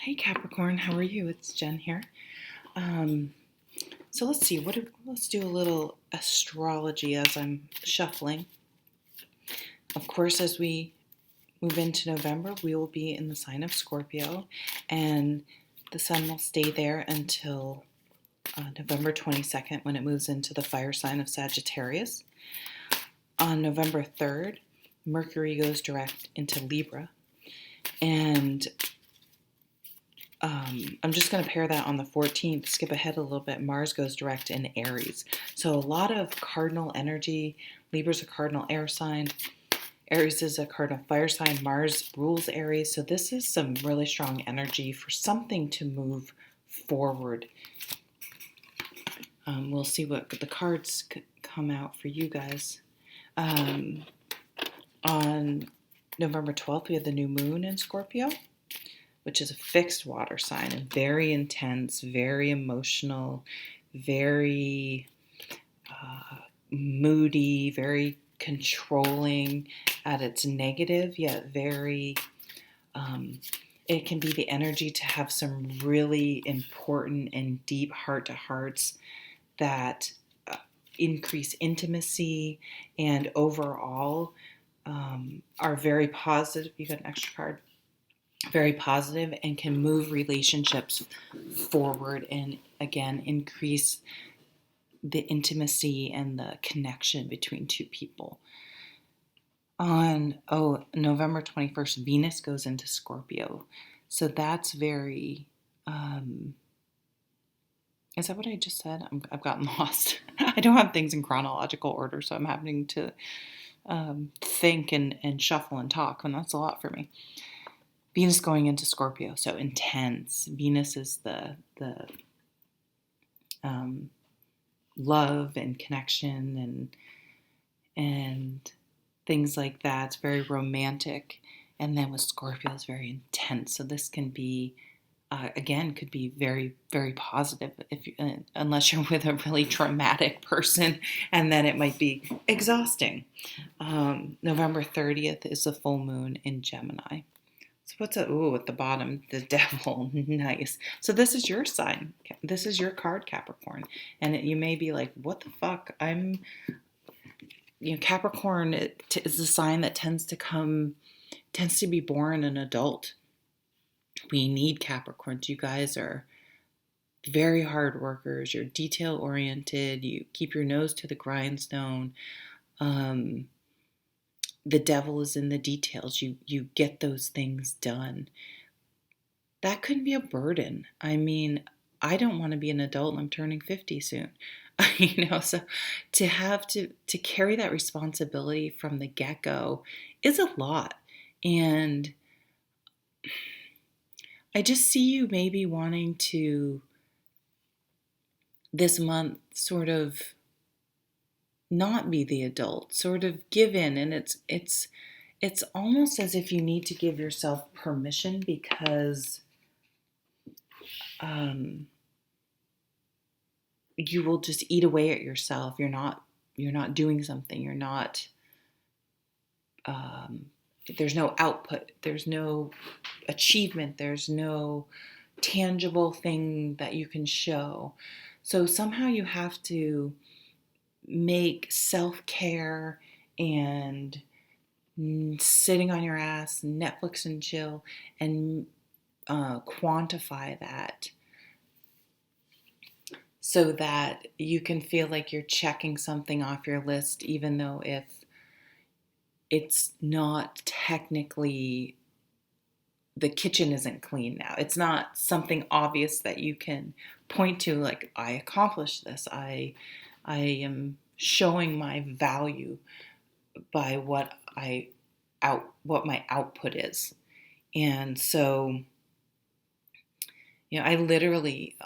Hey Capricorn, how are you? It's Jen here. So let's see. Let's do a little astrology as I'm shuffling. Of course, as we move into November, we will be in the sign of Scorpio, and the sun will stay there until November 22nd when it moves into the fire sign of Sagittarius. On November 3rd, Mercury goes direct into Libra, and I'm just going to pair that on the 14th, skip ahead a little bit. Mars goes direct in Aries. So a lot of cardinal energy. Libra's a cardinal air sign. Aries is a cardinal fire sign. Mars rules Aries. So this is some really strong energy for something to move forward. We'll see what the cards come out for you guys. On November 12th, we have the new moon in Scorpio, which is a fixed water sign and very intense, very emotional, very moody, very controlling at its negative, yet very, it can be the energy to have some really important and deep heart-to-hearts that increase intimacy and overall are very positive. You got an extra card. Very positive and can move relationships forward and again increase the intimacy and the connection between two people. On November 21st, Venus goes into Scorpio. So that's very is that what I just said? I've gotten lost. I don't have things in chronological order, so I'm having to think and shuffle and talk, and that's a lot for me. Venus going into Scorpio, so intense. Venus is the love and connection and things like that. It's very romantic, and then with Scorpio, it's very intense. So this can be, again, could be very, very positive unless you're with a really traumatic person, and then it might be exhausting. November 30th is the full moon in Gemini. So what's at the bottom? The devil. Nice. So this is your sign. This is your card, Capricorn. And you may be like, what the fuck? Capricorn is the sign that tends to be born an adult. We need Capricorns. You guys are very hard workers. You're detail oriented. You keep your nose to the grindstone. The devil is in the details. You get those things done. That could be a burden. I mean, I don't want to be an adult and I'm turning 50 soon. So to have to carry that responsibility from the get-go is a lot. And I just see you maybe wanting to this month sort of not be the adult, sort of give in, and it's almost as if you need to give yourself permission because you will just eat away at yourself. You're not doing something. You're not. There's no output. There's no achievement. There's no tangible thing that you can show. So somehow you have to make self-care and sitting on your ass, Netflix and chill, and quantify that so that you can feel like you're checking something off your list, even though if it's not technically, the kitchen isn't clean now. It's not something obvious that you can point to, like, I accomplished this. I am showing my value by what my output is. And so, I literally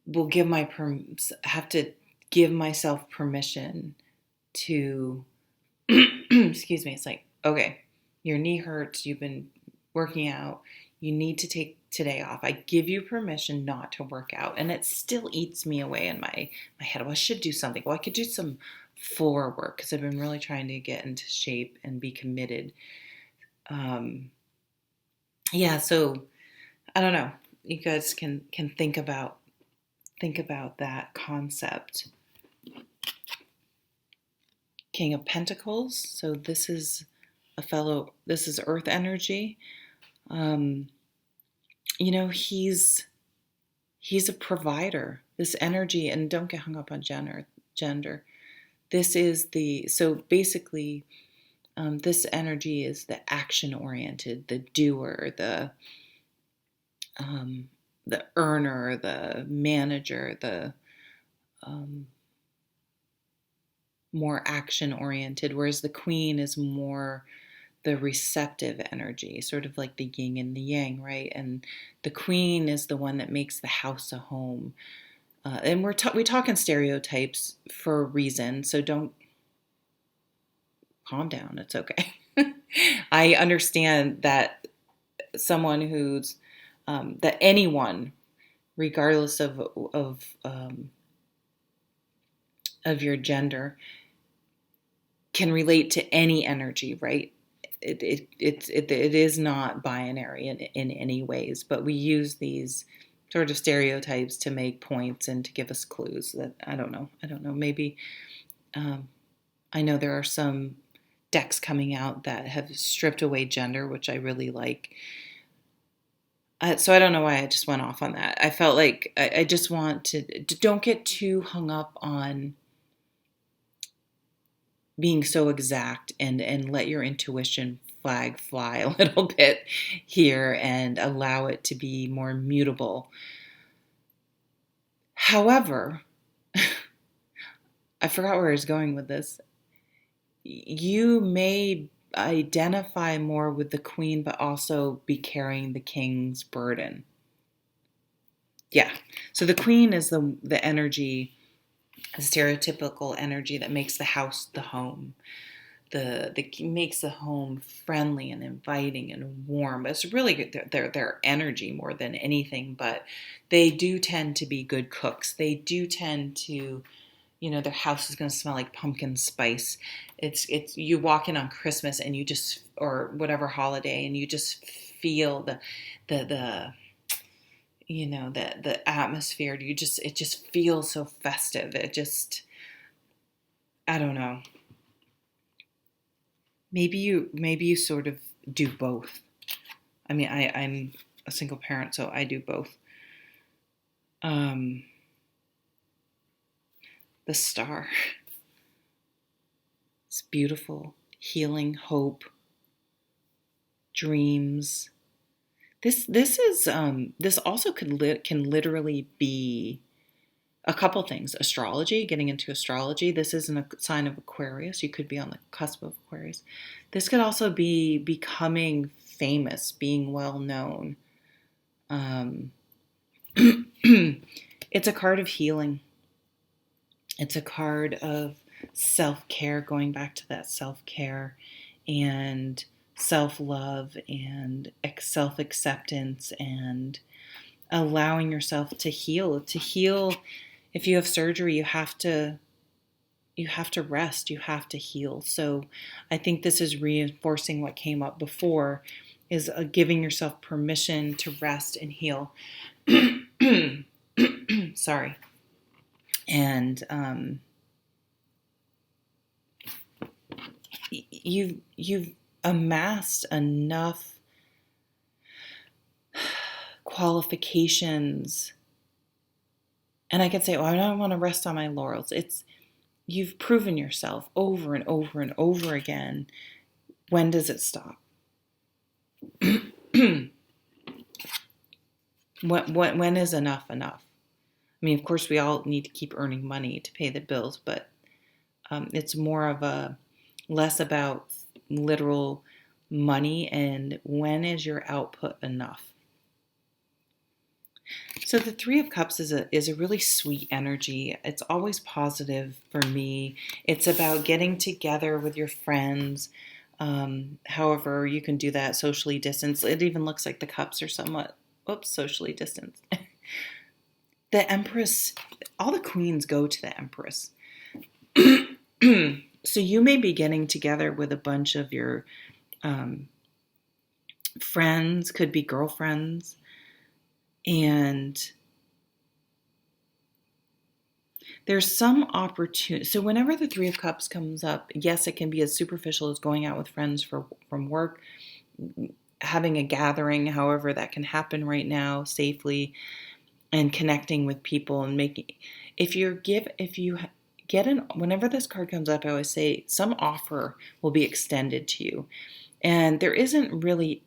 will have to give myself permission to excuse me. It's like, okay, your knee hurts, you've been working out, you need to take today off. I give you permission not to work out. And it still eats me away in my head. Well, I should do something. Well, I could do some floor work because I've been really trying to get into shape and be committed. yeah, so I don't know. You guys can think about that concept. King of Pentacles. So this is earth energy. Um, he's a provider. This energy, and don't get hung up on gender. This is so basically, this energy is the action oriented, the doer, um, the earner, the manager, the um, more action oriented, whereas the queen is more the receptive energy, sort of like the yin and the yang, right? And the queen is the one that makes the house a home. And we talk in stereotypes for a reason, so don't calm down. It's okay. I understand that someone who's that anyone, regardless of your gender, can relate to any energy, right? It is not binary in any ways, but we use these sort of stereotypes to make points and to give us clues that I don't know. Maybe I know there are some decks coming out that have stripped away gender, which I really like. So I don't know why I just went off on that. I felt like I just want to don't get too hung up on being so exact, and let your intuition flag fly a little bit here and allow it to be more mutable. However, I forgot where I was going with this. You may identify more with the queen, but also be carrying the king's burden. Yeah. So the queen is the energy, the stereotypical energy that makes the house the home. The makes the home friendly and inviting and warm. It's really their energy more than anything, but they do tend to be good cooks. They do tend to, their house is going to smell like pumpkin spice. It's you walk in on Christmas and you just, or whatever holiday, and you just feel the the atmosphere. It just feels so festive. It just, I don't know. Maybe you sort of do both. I mean, I'm a single parent, so I do both. Um, the star. It's beautiful, healing, hope, dreams. This also can literally be a couple things. Astrology, getting into astrology. This isn't a sign of Aquarius. You could be on the cusp of Aquarius. This could also be becoming famous, being well known. It's a card of healing. It's a card of self-care, going back to that self-care and self-love and self-acceptance and allowing yourself to heal. To heal, if you have surgery, you have to rest, you have to heal. So I think this is reinforcing what came up before, is giving yourself permission to rest and heal. Sorry. And you've amassed enough qualifications, and I can say, well, I don't want to rest on my laurels. You've proven yourself over and over and over again. When does it stop? when is enough enough? I mean, of course, we all need to keep earning money to pay the bills, but it's more of a less about literal money and when is your output enough. So the Three of Cups is a really sweet energy. It's always positive for me. It's about getting together with your friends. However, you can do that socially distanced. It even looks like the cups are somewhat, socially distanced. The Empress, all the queens go to the Empress. So you may be getting together with a bunch of your Friends, could be girlfriends. And there's some opportunity. So whenever the Three of Cups comes up, yes, it can be as superficial as going out with friends from work, having a gathering, however that can happen right now safely, and connecting with people and making. If you get whenever this card comes up, I always say some offer will be extended to you, and there isn't really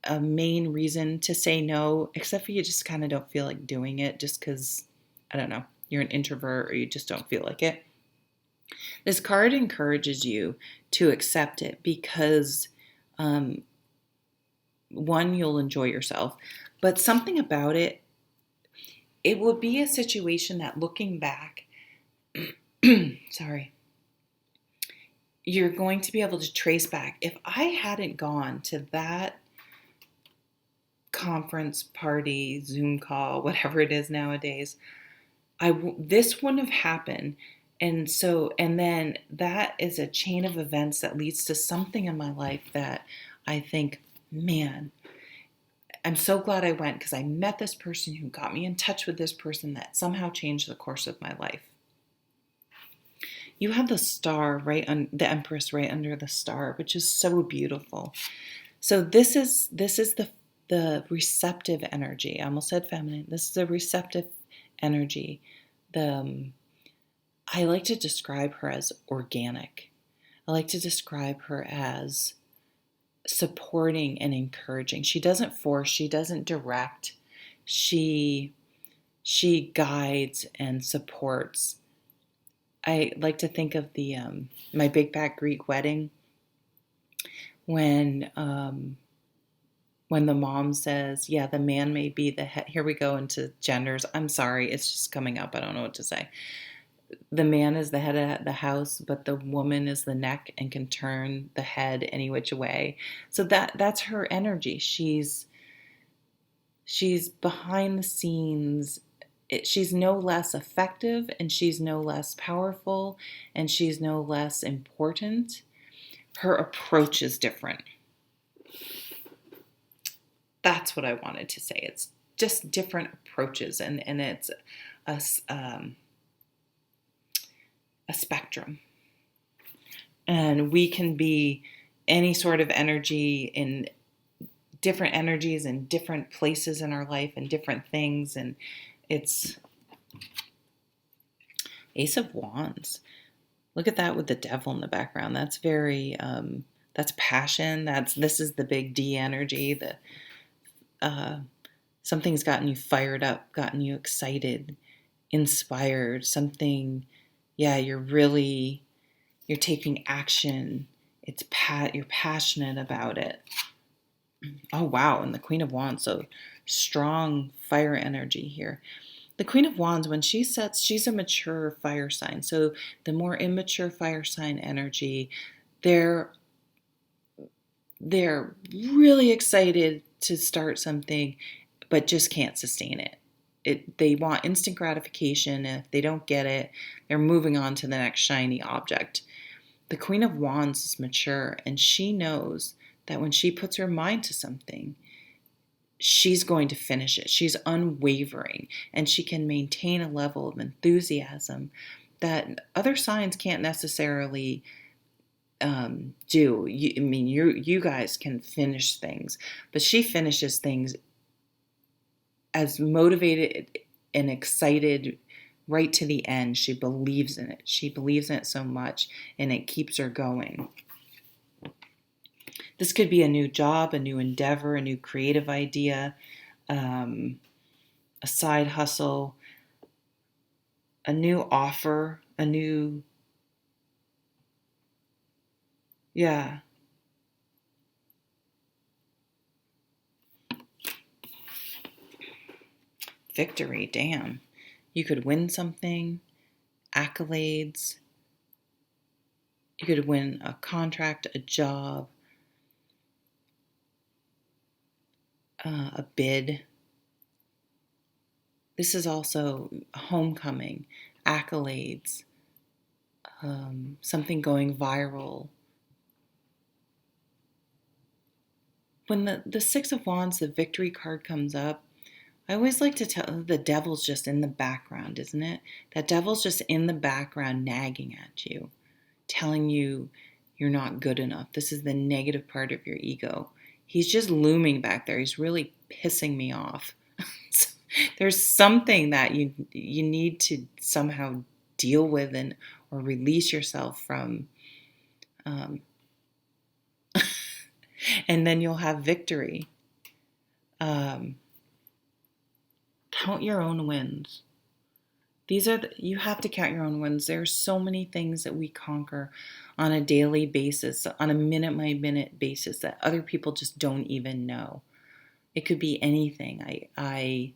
a main reason to say no, except for you just kind of don't feel like doing it, just because, I don't know, you're an introvert or you just don't feel like it. This card encourages you to accept it because, one, you'll enjoy yourself, but something about it, it will be a situation that, looking back, sorry, you're going to be able to trace back. If I hadn't gone to that conference, party, Zoom call, whatever it is nowadays, this wouldn't have happened. And then that is a chain of events that leads to something in my life that I think, man, I'm so glad I went, because I met this person who got me in touch with this person that somehow changed the course of my life. You have the star the Empress right under the star, which is so beautiful. So this is the receptive energy. I almost said feminine. This is a receptive energy. I like to describe her as organic. I like to describe her as supporting and encouraging. She doesn't force, she doesn't direct. She guides and supports. I like to think of the My Big Fat Greek Wedding, when the mom says, yeah, the man may be the head. Here we go into genders. I'm sorry, it's just coming up. I don't know what to say. The man is the head of the house, but the woman is the neck and can turn the head any which way. So that's her energy. She's behind the scenes. She's no less effective, and she's no less powerful, and she's no less important. Her approach is different. That's what I wanted to say. It's just different approaches, and it's a spectrum. And we can be any sort of energy, in different energies in different places in our life and different things. And it's Ace of Wands. Look at that with the devil in the background. That's very, that's passion. This is the big D energy. Something's gotten you fired up, gotten you excited, inspired. Something, yeah, you're taking action. You're passionate about it. Oh, wow. And the Queen of Wands. So strong fire energy here. The Queen of Wands, when she sets, she's a mature fire sign. So the more immature fire sign energy, they're really excited to start something, but just can't sustain it. They want instant gratification. If they don't get it, they're moving on to the next shiny object. The Queen of Wands is mature, and she knows that when she puts her mind to something, she's going to finish it. She's unwavering, and she can maintain a level of enthusiasm that other signs can't necessarily do. You guys can finish things, but she finishes things as motivated and excited right to the end. She believes in it. She believes in it so much, and it keeps her going. This could be a new job, a new endeavor, a new creative idea, a side hustle, a new offer, yeah. Victory, damn. You could win something, accolades. You could win a contract, a job, a bid. This is also homecoming, accolades, something going viral. when the Six of Wands, the victory card comes up, I always like to tell the devil's just in the background, isn't it? That devil's just in the background nagging at you, telling you you're not good enough. This is the negative part of your ego. He's just looming back there. He's really pissing me off. There's something that you need to somehow deal with or release yourself from. And then you'll have victory. Count your own wins. You have to count your own wins. There are so many things that we conquer on a daily basis, on a minute-by-minute basis that other people just don't even know. It could be anything. I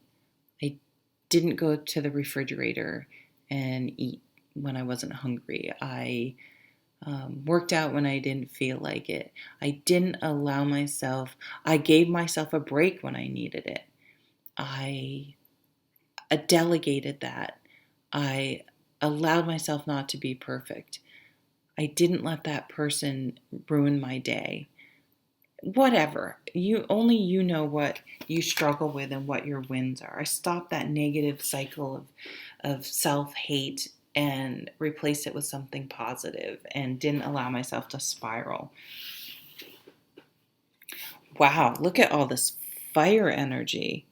didn't go to the refrigerator and eat when I wasn't hungry. I worked out when I didn't feel like it. I didn't allow myself, I gave myself a break when I needed it. I delegated that. I allowed myself not to be perfect. I didn't let that person ruin my day. Whatever. Only you know what you struggle with and what your wins are. I stopped that negative cycle of self-hate and replaced it with something positive and didn't allow myself to spiral. Wow, look at all this fire energy.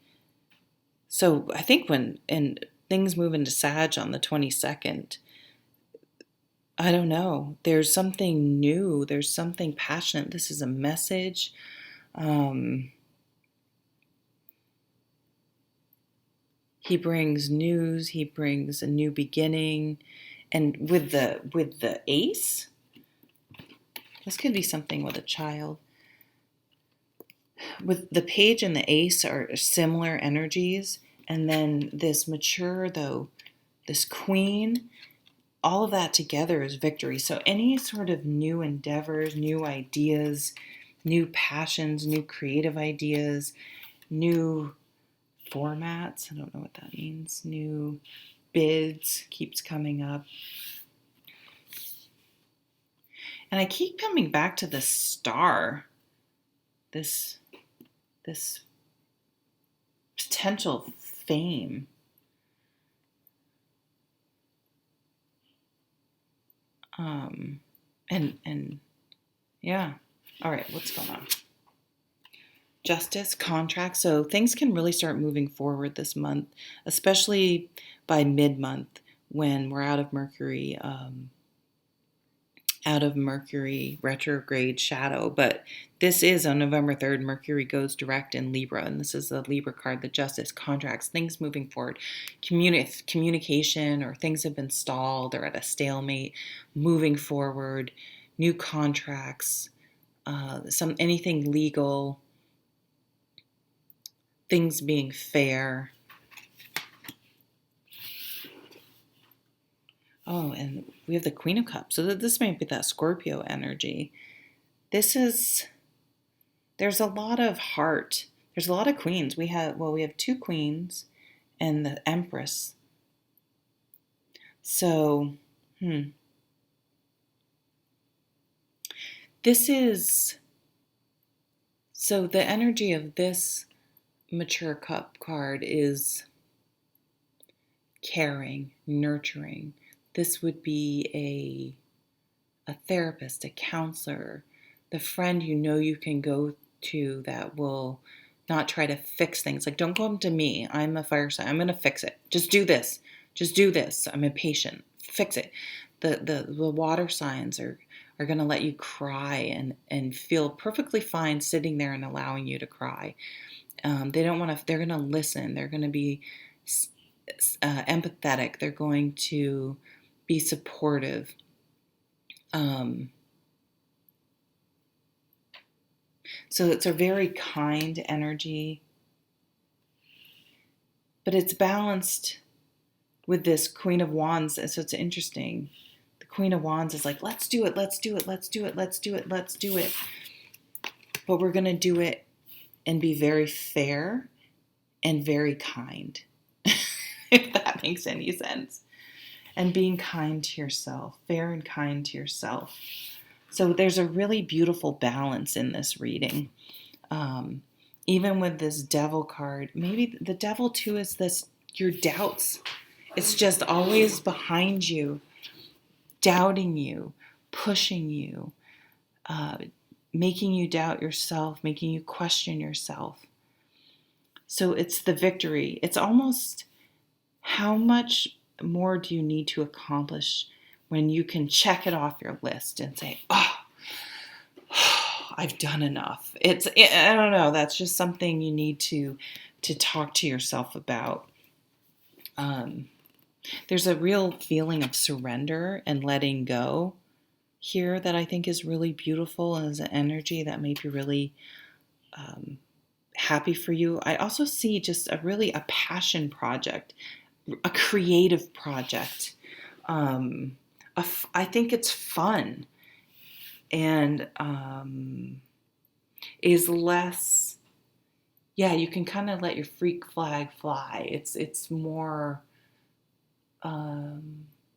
So I think when things move into Sag on the 22nd, I don't know, there's something new, there's something passionate. This is a message. He brings news, he brings a new beginning. And with the ace, this could be something with a child. With the page and the ace are similar energies. And then this mature, though, this queen, all of that together is victory. So any sort of new endeavors, new ideas, new passions, new creative ideas, new formats, I don't know what that means, new bids keeps coming up. And I keep coming back to the star, this potential fame. And yeah. All right, what's going on? Justice, contract. So things can really start moving forward this month, especially by mid-month when we're out of Mercury retrograde shadow. But this is on November 3rd, Mercury goes direct in Libra, and this is the Libra card, the Justice, contracts, things moving forward, communication, or things have been stalled or at a stalemate, moving forward, new contracts, anything legal, things being fair. Oh, and we have the Queen of Cups. So this might be that Scorpio energy. There's a lot of heart. There's a lot of queens. We have two queens and the Empress. So, so the energy of this mature cup card is caring, nurturing. This would be a therapist, a counselor, the friend you can go to that will not try to fix things. Like, don't come to me. I'm a fire sign. I'm going to fix it. Just do this. Just do this. I'm impatient. Fix it. The water signs are going to let you cry and feel perfectly fine sitting there and allowing you to cry. They don't want to. They're going to listen. They're going to be empathetic. They're going to be supportive. So it's a very kind energy, but it's balanced with this Queen of Wands. So it's interesting. The Queen of Wands is like, let's do it, let's do it, let's do it, let's do it, let's do it. But we're going to do it and be very fair and very kind, if that makes any sense. And being kind to yourself, fair and kind to yourself. So there's a really beautiful balance in this reading. Even with this devil card, maybe the devil too is this, your doubts. It's just always behind you, doubting you, pushing you, making you doubt yourself, making you question yourself. So it's the victory. It's almost, how much more do you need to accomplish when you can check it off your list and say, oh, I've done enough. I don't know, that's just something you need to talk to yourself about. There's a real feeling of surrender and letting go here that I think is really beautiful, and is an energy that may be really happy for you. I also see just a passion project, a creative project. I think it's fun, and is less, yeah, you can kind of let your freak flag fly. It's more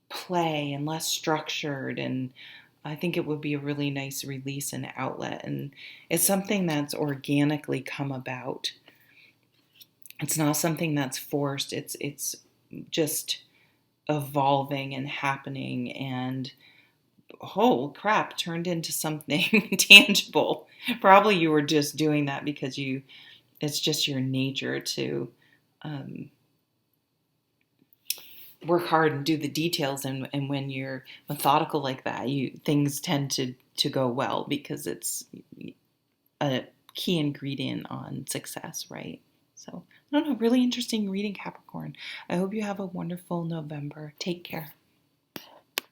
play and less structured, and I think it would be a really nice release and outlet, and it's something that's organically come about. It's not something that's forced. It's just evolving and happening, and oh crap, turned into something tangible. Probably you were just doing that because it's just your nature to work hard and do the details, and when you're methodical like that, things tend to go well because it's a key ingredient on success, right? So I don't know, really interesting reading, Capricorn. I hope you have a wonderful November. Take care.